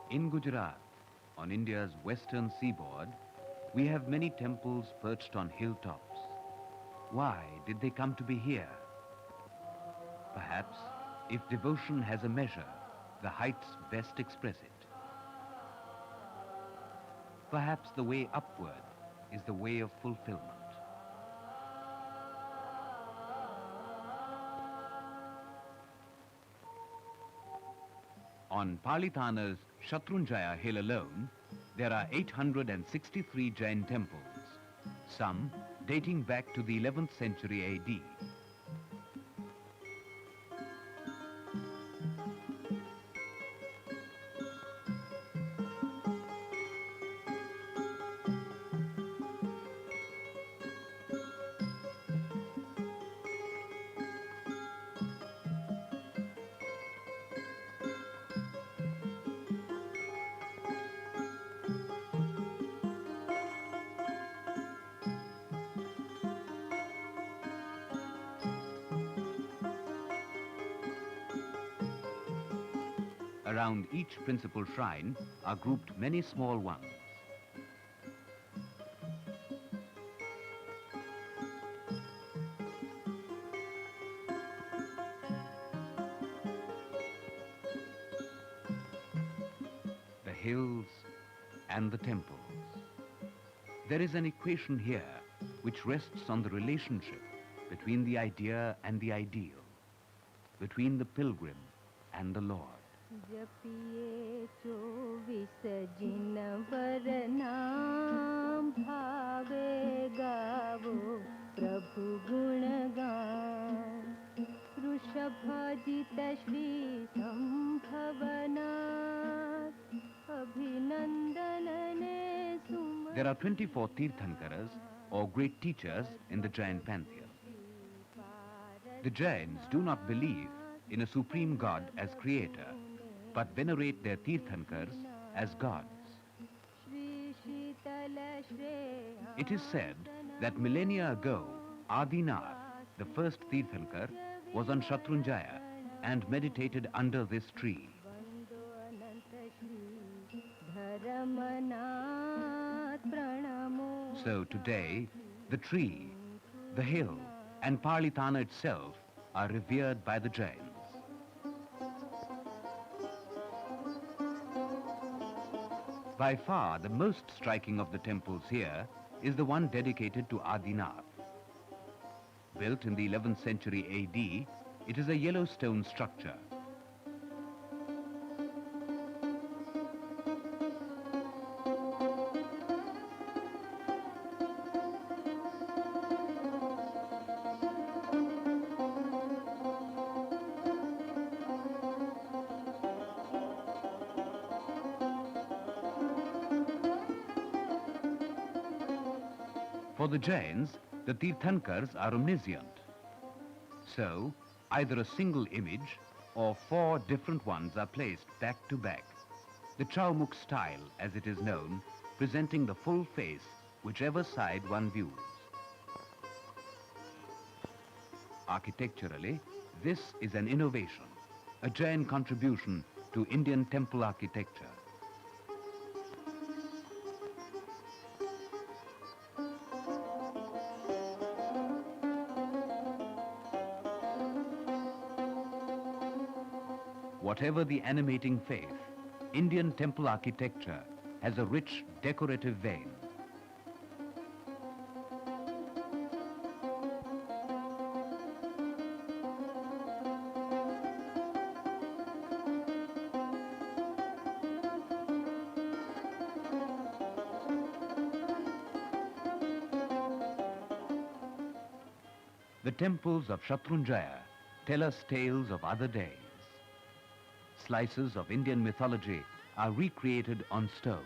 In Gujarat, on India's western seaboard, we have many temples perched on hilltops. Why did they come to be here? Perhaps, if devotion has a measure, the heights best express it. Perhaps the way upward is the way of fulfillment. On Palitana's Shatrunjaya hill alone, there are 863 Jain temples, some dating back to the 11th century AD. Around each principal shrine are grouped many small ones. The hills and the temples. There is an equation here which rests on the relationship between the idea and the ideal, between the pilgrim and the Lord. जपिए 24 जिनवर नाम भावे गावो प्रभु गुण गान वृषभाजित श्री संभवनाथ अभिनंदन ने सुमन. There are 24 Tirthankaras or great teachers in the Jain pantheon. The Jains do not believe in a supreme God as creator, but venerate their Tirthankars as gods. It is said that millennia ago, Adinath, the first Tirthankar, was on Shatrunjaya and meditated under this tree. So today, the tree, the hill, and Palitana itself are revered by the Jains. By far, the most striking of the temples here is the one dedicated to Adinath. Built in the 11th century AD, it is a yellow stone structure. For the Jains, the Tirthankars are omniscient. So, either a single image or 4 different ones are placed back to back. The Chaumukh style, as it is known, presenting the full face, whichever side one views. Architecturally, this is an innovation, a Jain contribution to Indian temple architecture. Whatever the animating faith, Indian temple architecture has a rich decorative vein. The temples of Shatrunjaya tell us tales of other days. Slices of Indian mythology are recreated on stone.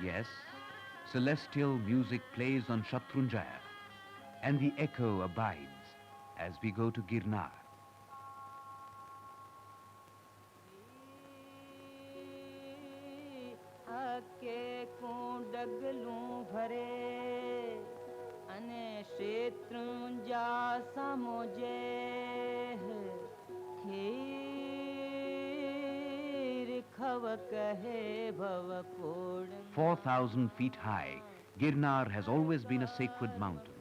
Yes, celestial music plays on Shatrunjaya, and the echo abides as we go to Girnar. के को डगलूं भरे अने क्षेत्रुंजा समोजे खीर खव कहे भव code 4,000 feet high, Girnar has always been a sacred mountain.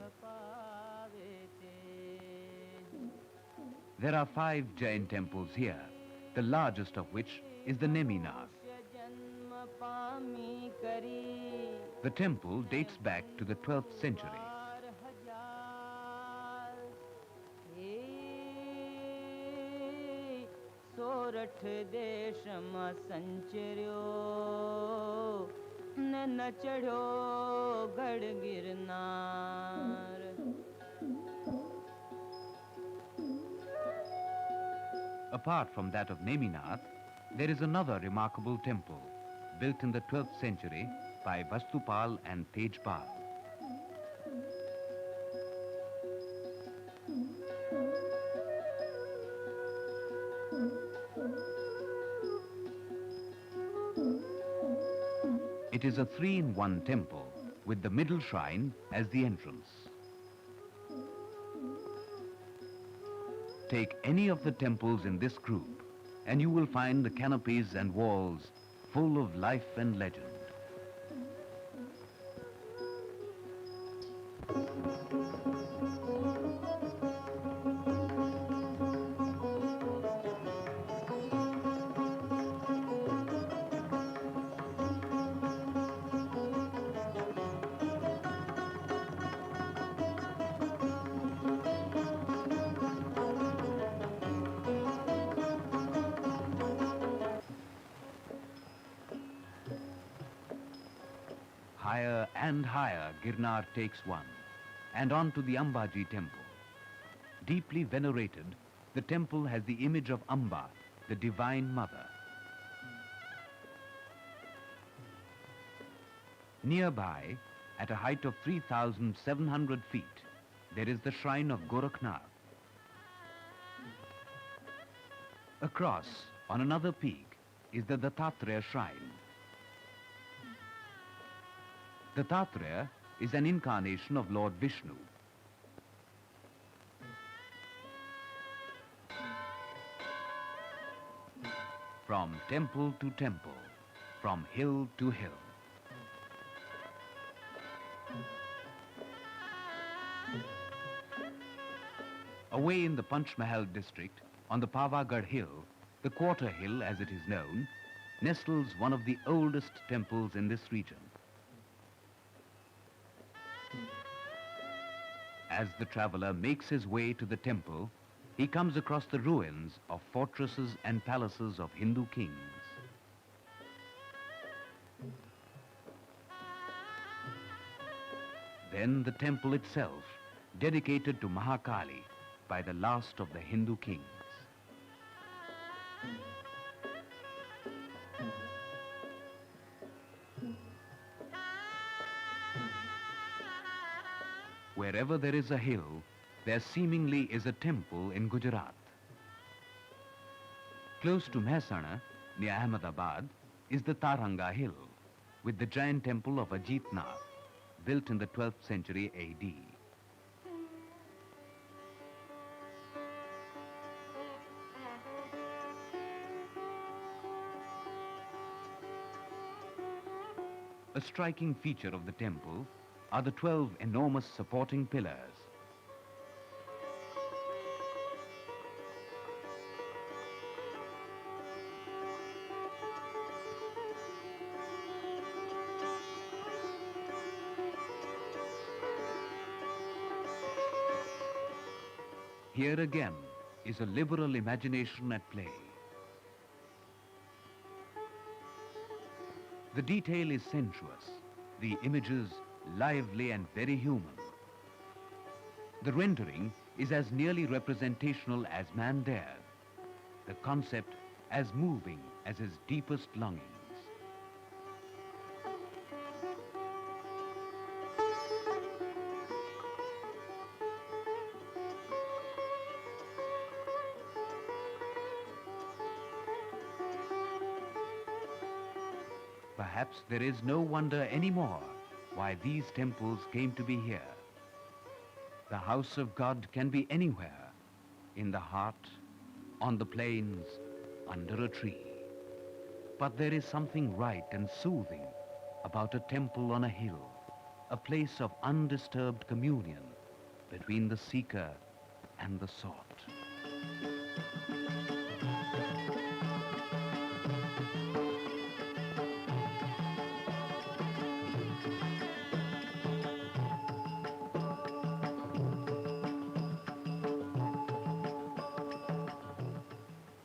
There are 5 Jain temples here, the largest of which is the Neminath. The temple dates back to the 12th century. Sorath देश में संचर्यो न चढ़ो गढ़ Girnar Apart from that of Neminath, there is another remarkable temple built in the 12th century by Vastupal and Tejpal. It is a 3-in-1 temple with the middle shrine as the entrance. Take any of the temples in this group and you will find the canopies and walls full of life and legend. Higher and higher Girnar takes one, and on to the Ambaji temple. Deeply venerated, the temple has the image of Amba, the Divine Mother. Nearby, at a height of 3,700 feet, there is the shrine of Gorakhnath. Across, on another peak, is the Dattatreya shrine. Dattatreya is an incarnation of Lord Vishnu. From temple to temple, from hill to hill. Away in the Panchmahal district, on the Pavagadh hill, the quarter hill as it is known, nestles one of the oldest temples in this region. As the traveler makes his way to the temple, he comes across the ruins of fortresses and palaces of Hindu kings. Then the temple itself, dedicated to Mahakali by the last of the Hindu kings. Wherever there is a hill, there seemingly is a temple in Gujarat. Close to Mehsana, near Ahmedabad, is the Taranga hill, with the giant temple of Ajitnath, built in the 12th century AD. A striking feature of the temple are the 12 enormous supporting pillars. Here again is a liberal imagination at play. The detail is sensuous, the images lively and very human. The rendering is as nearly representational as man dared, the concept as moving as his deepest longings. perhaps there is no wonder anymore why these temples came to be here. The house of God can be anywhere, in the heart, on the plains, under a tree. But there is something right and soothing about a temple on a hill, a place of undisturbed communion between the seeker and the sought.